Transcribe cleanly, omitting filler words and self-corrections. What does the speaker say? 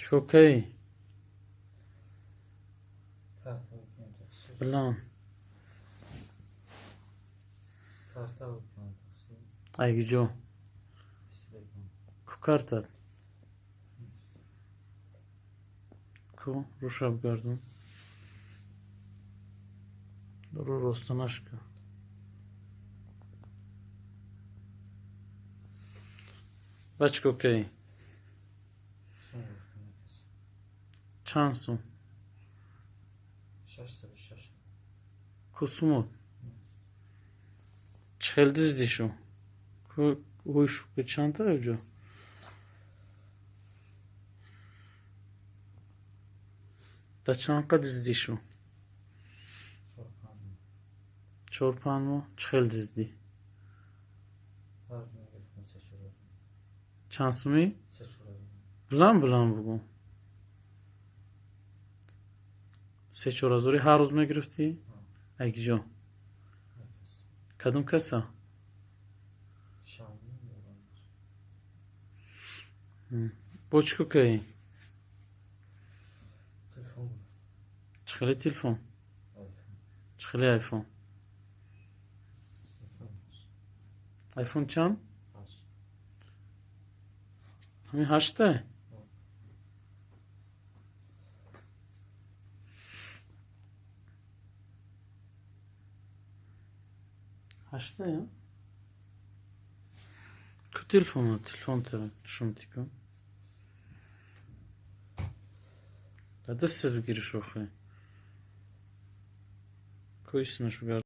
چکۆکەی Karta okuyacağız. بڵام Karta okuyacağız. ئایگیجۆ Bismillah. کو کارتە کو ڕووشە بگاردم ڕۆ ڕۆستە ناشکە بە چکۆکەی Sonra okuyacağız. چانسوم Şaştı şaştı. کوسمۆ چخێل دزدیشو کو هۆی شوکە چانتە ئەوجۆ دە چانقە دزدیشو Sorkanım. چۆرپانوە چخێل دزدی Ağzına gelip seçiyorum. چانسومی Seçiyorum. بڵام بگۆ سێ چۆرە زۆری ها ڕۆزمە گرفتی ئەیگیجۆ Herkes. کەدوم کەسە Şanlı olanlar. بۆ چکۆکەی Telefon vurdu. چخێلی تیلفۆن iPhone. چخێلی ئایفۆن iPhone. ئایفۆن چەند Aç. هەمی هەشتە هەشتەیە کو تیلفۆنە تیلفۆنتە شومتی کۆ لە دەستە بگیری شۆخێ کۆی سنەش بگار